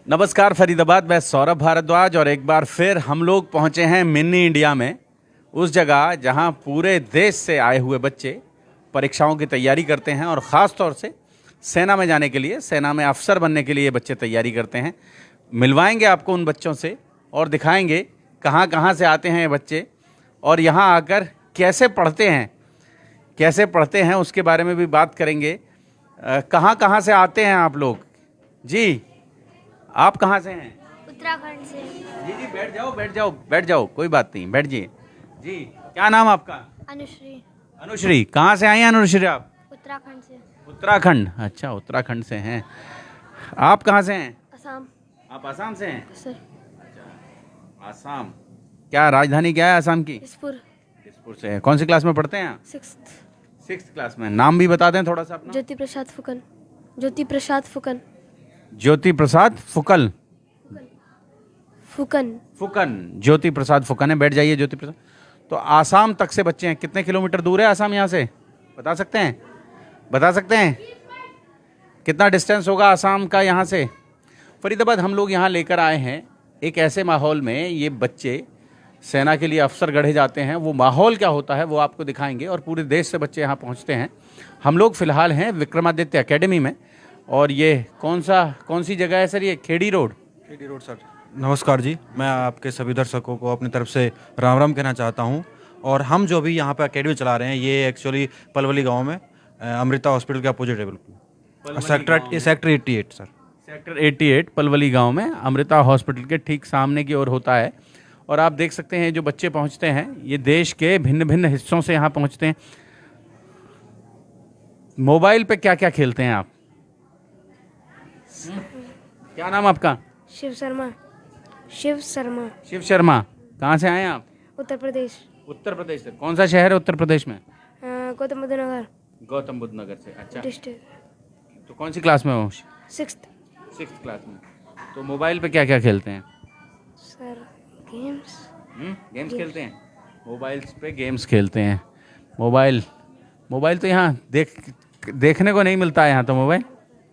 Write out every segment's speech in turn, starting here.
नमस्कार फरीदाबाद, मैं सौरभ भारद्वाज और एक बार फिर हम लोग पहुंचे हैं मिनी इंडिया में, उस जगह जहां पूरे देश से आए हुए बच्चे परीक्षाओं की तैयारी करते हैं और ख़ास तौर से सेना में जाने के लिए, सेना में अफसर बनने के लिए बच्चे तैयारी करते हैं। मिलवाएंगे आपको उन बच्चों से और दिखाएंगे कहाँ कहाँ से आते हैं ये बच्चे और यहाँ आकर कैसे पढ़ते हैं उसके बारे में भी बात करेंगे। कहाँ कहाँ से आते हैं आप लोग? जी, आप कहाँ से हैं? उत्तराखंड से। जी जी, बैठ जाओ, कोई बात नहीं, बैठ जाइए। जी, क्या नाम आपका? अनुश्री। अनुश्री। कहाँ से आई हैं अनुश्री आप? उत्तराखंड से। उत्तराखंड। अच्छा, उत्तराखंड से हैं। आप कहाँ से हैं? असम। आप असम से हैं? सर। अच्छा, असम। क्या राजधानी क्या है असम की? दिसपुर। दिसपुर से है। कौन सी क्लास में पढ़ते हैं आप? 6th क्लास में। नाम भी बता दें थोड़ा सा अपना। ज्योति प्रसाद फुकन। ज्योति प्रसाद फुकन। ज्योति प्रसाद फुकल। फुकन। फुकन। ज्योति प्रसाद फुकन है। बैठ जाइए ज्योति प्रसाद। तो आसाम तक से बच्चे हैं। कितने किलोमीटर दूर है आसाम यहाँ से? बता सकते हैं? कितना डिस्टेंस होगा आसाम का यहाँ से? फरीदाबाद हम लोग यहाँ लेकर आए हैं एक ऐसे माहौल में, ये बच्चे सेना के लिए अफसर गढ़े जाते हैं। वो माहौल क्या होता है वो आपको दिखाएंगे और पूरे देश से बच्चे यहाँ पहुँचते हैं। हम लोग फ़िलहाल हैं विक्रमादित्य एकेडमी में और ये कौन सी जगह है सर? ये खेड़ी रोड सर। नमस्कार जी, मैं आपके सभी दर्शकों को अपनी तरफ से राम राम कहना चाहता हूं। और हम जो भी यहाँ पे एकेडमी चला रहे हैं ये एक्चुअली पलवली गांव में अमृता हॉस्पिटल के अपोजिट है, बिल्कुल सेक्टर 88 सर। सेक्टर 88 पलवली गांव में अमृता हॉस्पिटल के ठीक सामने की ओर होता है। और आप देख सकते हैं जो बच्चे पहुंचते हैं ये देश के भिन्न भिन्न हिस्सों से यहाँ पहुंचते हैं। मोबाइल पे क्या क्या खेलते हैं आप? क्या नाम आपका? शिव शर्मा। शिव शर्मा। शिव शर्मा। कहाँ से आए हैं आप? उत्तर प्रदेश। उत्तर प्रदेश से। कौन सा शहर है उत्तर प्रदेश में? गौतम बुद्ध नगर गौतम बुद्ध नगर से। अच्छा, डिस्ट्रिक्ट। तो कौन सी क्लास में हो? 6th। क्लास में। तो मोबाइल पे क्या क्या खेलते हैं? Sir games. गेम्स खेलते हैं। मोबाइल्स पे गेम्स खेलते हैं। मोबाइल तो यहाँ देखने को नहीं मिलता है यहाँ तो मोबाइल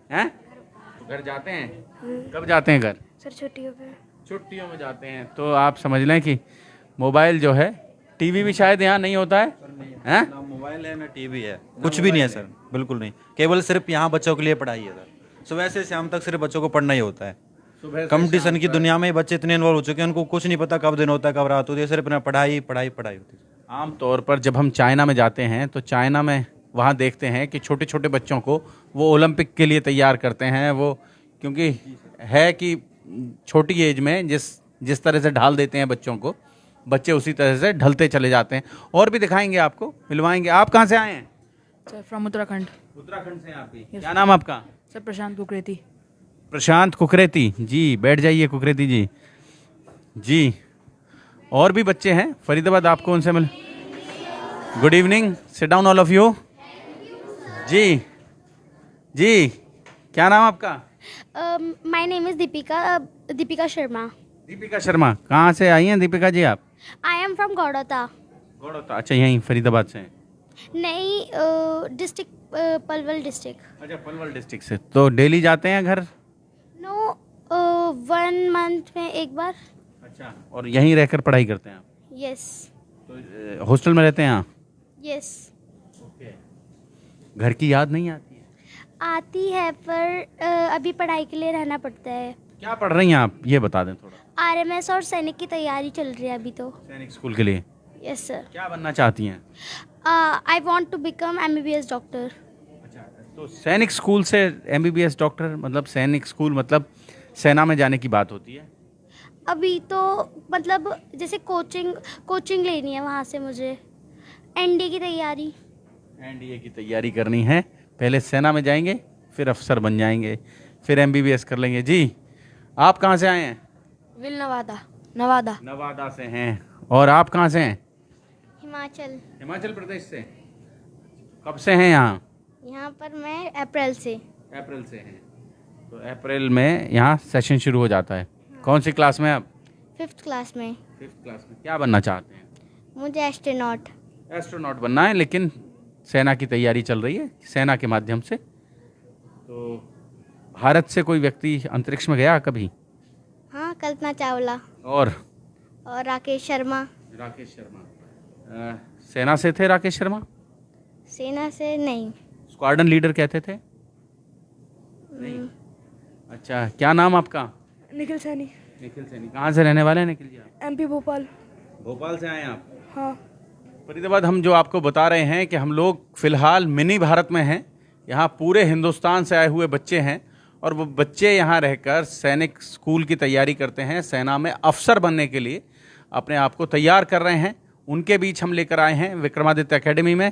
हैं। तो घर जाते हैं? कब जाते हैं घर? सर छुट्टियों पे। छुट्टियों में जाते हैं। तो आप समझ लें कि मोबाइल जो है, टीवी भी शायद यहाँ नहीं होता है हैं? ना मोबाइल है ना टीवी है, कुछ भी नहीं है सर, बिल्कुल नहीं। केवल सिर्फ यहाँ बच्चों के लिए पढ़ाई है सर। सुबह से शाम तक सिर्फ बच्चों को पढ़ना ही होता है। कंपटीशन की दुनिया में बच्चे इतने इन्वॉल्व हो चुके हैं, उनको कुछ नहीं पता कब दिन होता है कब रात होती है, सिर्फ अपना पढ़ाई पढ़ाई पढ़ाई होती है। आम तौर पर जब हम चाइना में जाते हैं तो चाइना में वहाँ देखते हैं कि छोटे छोटे बच्चों को वो ओलंपिक के लिए तैयार करते हैं। वो क्योंकि है कि छोटी एज में जिस तरह से ढाल देते हैं बच्चों को, बच्चे उसी तरह से ढलते चले जाते हैं। और भी दिखाएंगे आपको, मिलवाएंगे। आप कहाँ से आए हैं? Sir from Uttarakhand. उत्तराखंड से हैं आप भी। क्या नाम आपका? सर प्रशांत कुकरेती। प्रशांत कुकरेती जी। बैठ जाइए कुकरेती जी। जी, और भी बच्चे हैं फरीदाबाद, आपको उनसे मिल। Good evening, sit down all of you. जी जी, क्या नाम आपका? My name is Deepika Sharma. Deepika Sharma. कहाँ से आई हैं दीपिका जी आप? I am from Gaudauta. Gaudauta. अच्छा, यहीं फरीदाबाद से हैं? नहीं, डिस्ट्रिक्ट पलवल डिस्ट्रिक्ट। अच्छा, पलवल डिस्ट्रिक्ट से। तो डेली जाते हैं घर? नो, 1 मंथ में एक बार। अच्छा, और यहीं रहकर पढ़ाई करते हैं आप? यस। तो हॉस्टल में रहते हैं आप? यस। ओके। घर की याद नहीं आती है? आती है पर अभी पढ़ाई के लिए रहना पड़ता है। क्या पढ़ रही हैं आप, ये बता दें थोड़ा। आरएमएस और सैनिक की तैयारी चल रही है अभी तो। सैनिक स्कूल के लिए? Yes sir. क्या बनना चाहती हैं? I want to become MBBS doctor. अच्छा, तो सैनिक स्कूल से एमबीबीएस डॉक्टर मतलब सैनिक स्कूल मतलब सेना में जाने की बात होती है? अभी तो मतलब जैसे कोचिंग लेनी है वहाँ से मुझे। एनडीए की तैयारी। एनडीए की तैयारी करनी है। पहले सेना में जाएंगे, फिर अफसर बन जाएंगे, फिर एमबीबीएस कर लेंगे। जी, आप कहाँ से आए हैं? विल नवादा। नवादा से हैं। और आप कहाँ से हैं? हिमाचल। हिमाचल प्रदेश से। कब से हैं यहाँ? यहाँ पर मैं अप्रैल से। अप्रैल से हैं। तो अप्रैल में यहाँ सेशन शुरू हो जाता है। कौन सी क्लास में आप? 5th क्लास में। 5th क्लास में। क्या बनना चाहते हैं? मुझे एस्ट्रोनॉट। एस्ट्रोनॉट बनना है, लेकिन सेना की तैयारी चल रही है सेना के माध्यम से। तो भारत से कोई व्यक्ति अंतरिक्ष में गया कभी? हाँ, कल्पना चावला और राकेश शर्मा। राकेश शर्मा सेना से थे राकेश शर्मा? सेना से नहीं। स्क्वाड्रन लीडर कहते थे? नहीं। अच्छा, क्या नाम आपका? निखिल सैनी, निखिल सैनी। कहाँ से रहने वाले हैं निखिल जी आप? MP भोपाल। भोपाल से आए हैं आप? हाँ फरीदाबाद हम जो आपको बता रहे हैं कि हम लोग फिलहाल मिनी भारत में हैं। यहाँ पूरे हिंदुस्तान से आए हुए बच्चे हैं और वो बच्चे यहाँ रहकर सैनिक स्कूल की तैयारी करते हैं, सेना में अफसर बनने के लिए अपने आप को तैयार कर रहे हैं। उनके बीच हम लेकर आए हैं विक्रमादित्य एकेडमी में।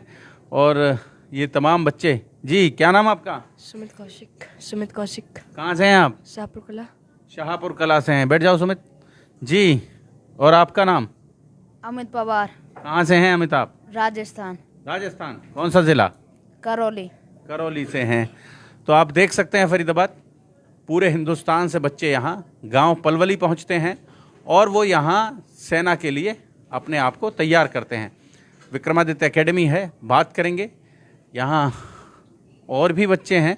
और ये तमाम बच्चे, जी क्या नाम आपका? सुमित कौशिक। सुमित कौशिक, कहाँ से हैं आप? शाहपुर कला। शाहपुर कला से हैं। बैठ जाओ सुमित जी। और आपका नाम? अमित पवार, कहाँ से हैं अमित आप? राजस्थान। राजस्थान। कौन सा जिला? करौली। करौली से हैं। तो आप देख सकते हैं फरीदाबाद, पूरे हिंदुस्तान से बच्चे यहाँ गांव पलवली पहुँचते हैं और वो यहाँ सेना के लिए अपने आप को तैयार करते हैं। विक्रमादित्य एकेडमी है, बात करेंगे। यहाँ और भी बच्चे हैं।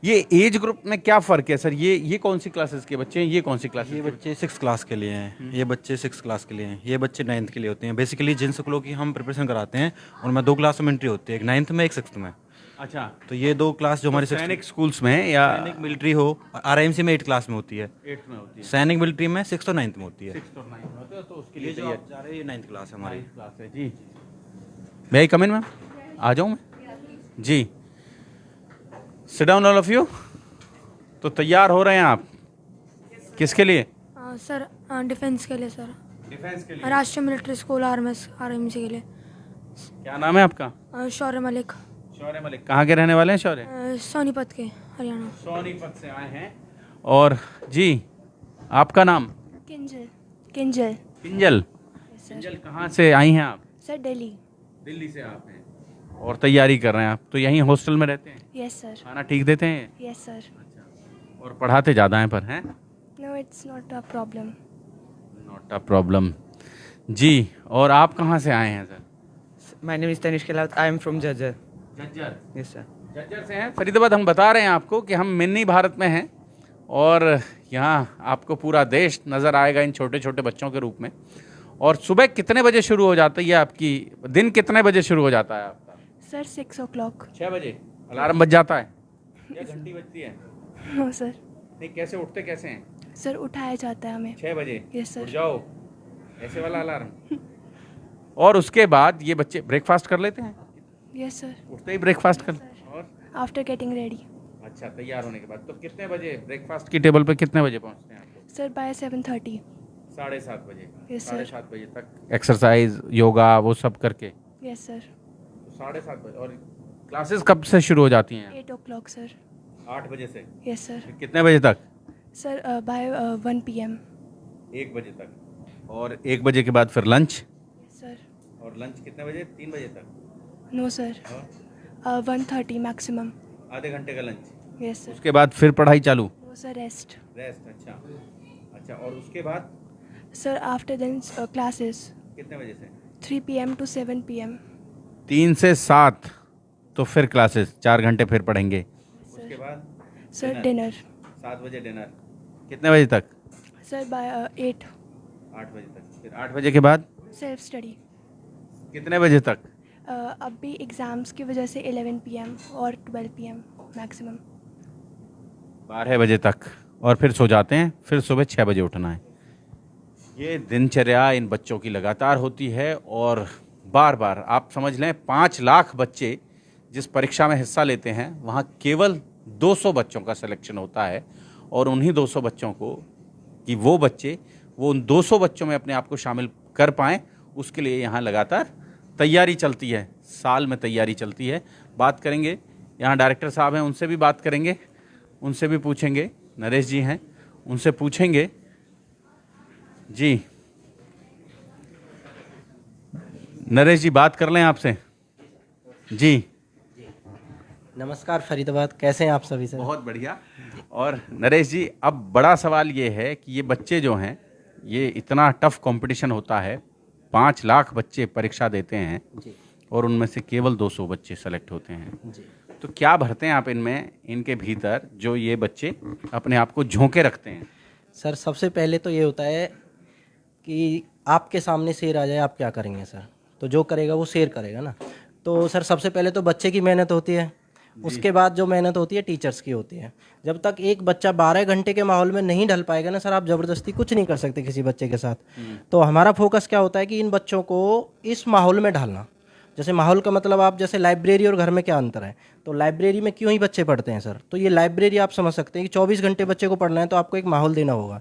ये एज ग्रुप में क्या फ़र्क है सर? ये कौन सी क्लासेस के बच्चे हैं, ये कौन सी क्लासेस? ये बच्चे 6 क्लास के लिए हैं, ये बच्चे 6 क्लास के लिए हैं, ये बच्चे 9th के लिए होते हैं। बेसिकली जिन स्कूलों की हम प्रिपरेशन कराते हैं उनमें 2 क्लास में एंट्री होती है, एक 9th में एक 6th में। अच्छा, तो ये 2 क्लास जो हमारे सैनिक स्कूल्स में या सैनिक मिलिट्री हो, RIMC में 8 क्लास में होती है, 8th में होती है, सैनिक मिलिट्री में 6th और 9th में होती है। 6th और 9th में होते हैं, तो उसके ये लिए जो आप जा रहे हैं ये 9th क्लास है हमारी। क्लास है जी। मैं कम इन मैम, आ जाऊँ मैं जी? Sit down all of you. तो तैयार हो रहे हैं आप किसके लिए? सर डिफेंस के लिए सर, डिफेंस के लिए। राष्ट्रीय मिलिट्री स्कूल RMC के लिए। क्या नाम है आपका? शौर्य मलिक, शौर्य मलिक। कहाँ के रहने वाले हैं शौर्य? सोनीपत के, हरियाणा। सोनीपत से आए हैं। और जी आपका नाम? किंजल। किंजल किंजल। किंजल कहाँ से आई हैं आप? सर दिल्ली। दिल्ली से आप हैं और तैयारी कर रहे हैं आप। तो यहीं हॉस्टल में रहते हैं? Yes sir. खाना ठीक देते हैं? Yes sir. और पढ़ाते ज़्यादा हैं पर हैं? No it's not a problem. Not a problem जी। और आप कहाँ से आए हैं sir? My name is Tanish Kelat. I am from Jajjar. Jhajjar. Yes, sir. Jhajjar से हैं। फरीदाबाद हम बता रहे हैं आपको कि हम मिनी भारत में हैं और यहाँ आपको पूरा देश नज़र आएगा इन छोटे छोटे बच्चों के रूप में। और सुबह कितने बजे शुरू हो जाता है आपकी दिन? कितने बजे शुरू हो जाता है आपका? Sir 6 o'clock। 6 बजे अलार्म बज जाता है या घंटी बजती है? No sir. नहीं, कैसे उठते कैसे हैं? सर उठाया जाता है हमें। 6 बजे? यस उठ सर। जाओ, ऐसे वाला अलार्म। और उसके बाद ये बच्चे ब्रेकफास्ट कर लेते हैं? Yes sir. उठते ही ब्रेकफास्ट कर। और आफ्टर गेटिंग रेडी। अच्छा, तैयार होने के बाद तो कितने बजे ब्रेकफास्ट की टेबल पे कितने बजे पहुंचते हैं आप लोग? Sir bye 7:30। 7:30 बजे? Yes, sir. 7:30 बजे तक एक्सरसाइज योगा वो सब करके? Yes sir. 7:30 बजे। और क्लासेस कब से शुरू हो जाती हैं? 8 o'clock सर। 8 बजे से? Yes sir. फिर कितने बजे तक? Sir bye 1 PM। 1 बजे तक। और 1 बजे के बाद फिर लंच? सर और लंच कितने बजे? 3 बजे तक? नो सर, और 1:30 मैक्सिमम। आधे घंटे का लंच? Yes sir. उसके बाद फिर पढ़ाई चालू? No sir rest. रेस्ट। अच्छा अच्छा। और उसके बाद सर आफ्टर देन क्लासेस कितने बजे से? 3 PM to 7 PM। 3 से 7 तो फिर क्लासेस 4 घंटे फिर पढ़ेंगे। उसके बाद सर डिनर। 7 बजे डिनर। कितने बजे तक? Sir bye 8। 8 बजे तक। फिर 8 बजे के बाद सेल्फ स्टडी। कितने बजे तक? अभी एग्ज़ाम्स की वजह से 11 PM और 12 PM मैक्सिमम। 12 बजे तक। और फिर सो जाते हैं, फिर सुबह 6 बजे उठना है। ये दिनचर्या इन बच्चों की लगातार होती है और बार बार आप समझ लें 5 लाख बच्चे जिस परीक्षा में हिस्सा लेते हैं वहाँ केवल 200 बच्चों का सिलेक्शन होता है। और उन्हीं 200 बच्चों को कि वो बच्चे वो उन 200 बच्चों में अपने आप को शामिल कर पाएँ, उसके लिए यहाँ लगातार तैयारी चलती है। साल में तैयारी चलती है। बात करेंगे, यहाँ डायरेक्टर साहब हैं, उनसे भी बात करेंगे, उनसे भी पूछेंगे। नरेश जी हैं, उनसे पूछेंगे। जी नरेश जी बात कर लें आपसे। जी नमस्कार फरीदाबाद, कैसे हैं आप सभी सर? बहुत बढ़िया। और नरेश जी, अब बड़ा सवाल ये है कि ये बच्चे जो हैं, ये इतना टफ कंपटीशन होता है, 5 लाख बच्चे परीक्षा देते हैं जी और उनमें से केवल 200 बच्चे सेलेक्ट होते हैं। जी तो क्या भरते हैं आप इनमें, इनके भीतर, जो ये बच्चे अपने आप को झोंके रखते हैं? सर सबसे पहले तो ये होता है कि आपके सामने शेर आ जाए, आप क्या करेंगे सर? तो जो करेगा वो शेर करेगा ना। तो सर सबसे पहले तो बच्चे की मेहनत होती है, उसके बाद जो मेहनत होती है टीचर्स की होती है। जब तक एक बच्चा 12 घंटे के माहौल में नहीं ढल पाएगा ना सर, आप ज़बरदस्ती कुछ नहीं कर सकते किसी बच्चे के साथ। तो हमारा फोकस क्या होता है कि इन बच्चों को इस माहौल में ढालना। जैसे माहौल का मतलब, आप जैसे लाइब्रेरी और घर में क्या अंतर है, तो लाइब्रेरी में क्यों ही बच्चे पढ़ते हैं सर, तो ये लाइब्रेरी आप समझ सकते हैं कि 24 घंटे बच्चे को पढ़ना है, तो आपको एक माहौल देना होगा।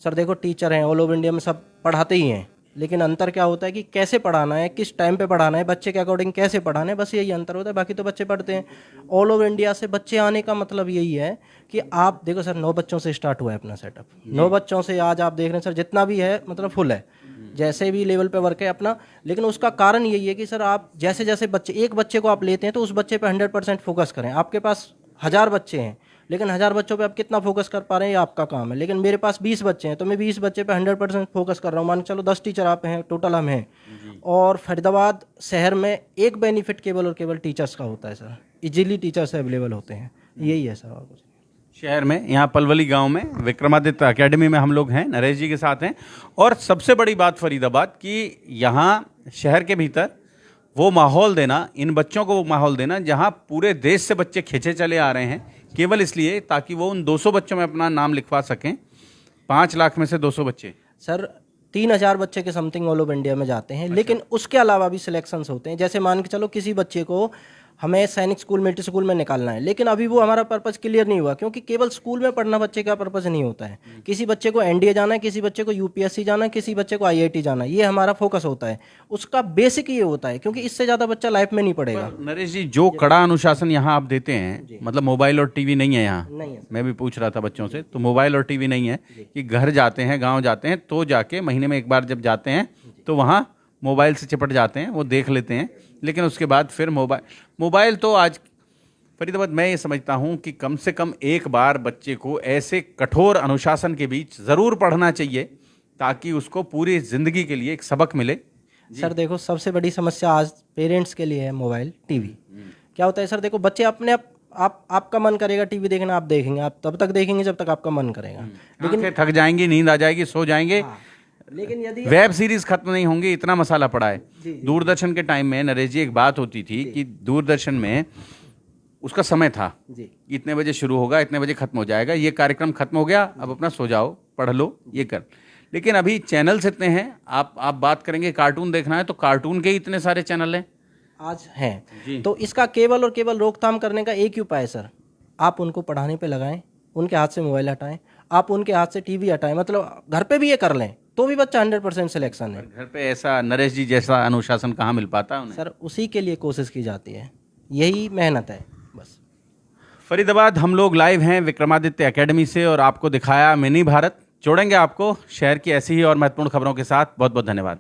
सर देखो टीचर हैं ऑल ओवर इंडिया में, सब पढ़ाते ही हैं, लेकिन अंतर क्या होता है कि कैसे पढ़ाना है, किस टाइम पे पढ़ाना है, बच्चे के अकॉर्डिंग कैसे पढ़ाना है, बस यही अंतर होता है। बाकी तो बच्चे पढ़ते हैं। ऑल ओवर इंडिया से बच्चे आने का मतलब यही है कि आप देखो सर 9 बच्चों से स्टार्ट हुआ है अपना सेटअप। 9 बच्चों से आज आप देख रहे हैं सर, जितना भी है मतलब फुल है, जैसे भी लेवल पे वर्क है अपना। लेकिन उसका कारण यही है कि सर आप जैसे जैसे बच्चे, एक बच्चे को आप लेते हैं तो उस बच्चे पे 100% फोकस करें। आपके पास 1000 बच्चे हैं, लेकिन 1000 बच्चों पे आप कितना फोकस कर पा रहे हैं ये आपका काम है। लेकिन मेरे पास 20 बच्चे हैं, तो मैं 20 बच्चे पे 100% फोकस कर रहा हूँ। मान के चलो 10 टीचर आप हैं, टोटल हम हैं। और फरीदाबाद शहर में एक बेनिफिट केवल और केवल टीचर्स का होता है सर, इजीली टीचर्स अवेलेबल होते हैं, यही है सर। और कुछ शहर में, यहाँ पलवली गांव में विक्रमादित्य एकेडमी में हम लोग हैं, नरेश जी के साथ हैं। और सबसे बड़ी बात फरीदाबाद की, यहाँ शहर के भीतर वो माहौल देना, इन बच्चों को वो माहौल देना जहाँ पूरे देश से बच्चे खींचे चले आ रहे हैं, केवल इसलिए ताकि वो उन 200 बच्चों में अपना नाम लिखवा सकें। 5 लाख में से 200 बच्चे सर 3000 बच्चे के समथिंग ऑल ओवर इंडिया में जाते हैं। लेकिन उसके अलावा भी सिलेक्शंस होते हैं। जैसे मान के चलो किसी बच्चे को हमें सैनिक स्कूल, मिलिट्री स्कूल में निकालना है, लेकिन अभी वो हमारा पर्पस क्लियर नहीं हुआ, क्योंकि केवल स्कूल में पढ़ना बच्चे का पर्पस नहीं होता है। किसी बच्चे को एनडीए जाना है, किसी बच्चे को यूपीएससी जाना है, किसी बच्चे को आईआईटी जाना है, ये हमारा फोकस होता है। उसका बेसिक ये होता है, क्योंकि इससे ज़्यादा बच्चा लाइफ में नहीं पढ़ेगा। नरेश जी, जो कड़ा अनुशासन यहाँ आप देते हैं, मतलब मोबाइल और टीवी नहीं है यहाँ? नहीं है। मैं भी पूछ रहा था बच्चों से, तो मोबाइल और टीवी नहीं है कि घर जाते हैं, गांव जाते हैं, तो जाके महीने में एक बार जब जाते हैं तो वहाँ मोबाइल से चिपट जाते हैं, वो देख लेते हैं, लेकिन उसके बाद फिर मोबाइल तो आज फरीदाबाद मैं ये समझता हूँ कि कम से कम एक बार बच्चे को ऐसे कठोर अनुशासन के बीच ज़रूर पढ़ना चाहिए, ताकि उसको पूरी ज़िंदगी के लिए एक सबक मिले। सर देखो सबसे बड़ी समस्या आज पेरेंट्स के लिए है मोबाइल, टीवी। क्या होता है सर, देखो बच्चे अपने आपका मन करेगा टीवी देखना, आप देखेंगे, आप तब तक देखेंगे जब तक आपका मन करेगा। लेकिन थक जाएंगी, नींद आ जाएगी, सो जाएंगे। लेकिन यदि वेब सीरीज खत्म नहीं होंगी, इतना मसाला पड़ा है। दूरदर्शन के टाइम में नरेश जी एक बात होती थी कि दूरदर्शन में उसका समय था, इतने बजे शुरू होगा, इतने बजे खत्म हो जाएगा, ये कार्यक्रम खत्म हो गया, अब अपना सो जाओ, पढ़ लो, ये कर। लेकिन अभी चैनल्स इतने हैं, आप बात करेंगे कार्टून देखना है तो कार्टून के ही इतने सारे चैनल हैं आज हैं। तो इसका केवल और केवल रोकथाम करने का एक ही उपाय है सर, आप उनको पढ़ाने पे लगाएं, उनके हाथ से मोबाइल हटाएं, आप उनके हाथ से टीवी हटाएं। मतलब घर पे भी ये कर लें तो भी बच्चा 100% सिलेक्शन है। घर पे ऐसा नरेश जी जैसा अनुशासन कहाँ मिल पाता है उन्हें? सर उसी के लिए कोशिश की जाती है, यही मेहनत है बस। फरीदाबाद हम लोग लाइव हैं विक्रमादित्य एकेडमी से, और आपको दिखाया मिनी भारत। जोड़ेंगे आपको शहर की ऐसी ही और महत्वपूर्ण खबरों के साथ। बहुत बहुत धन्यवाद।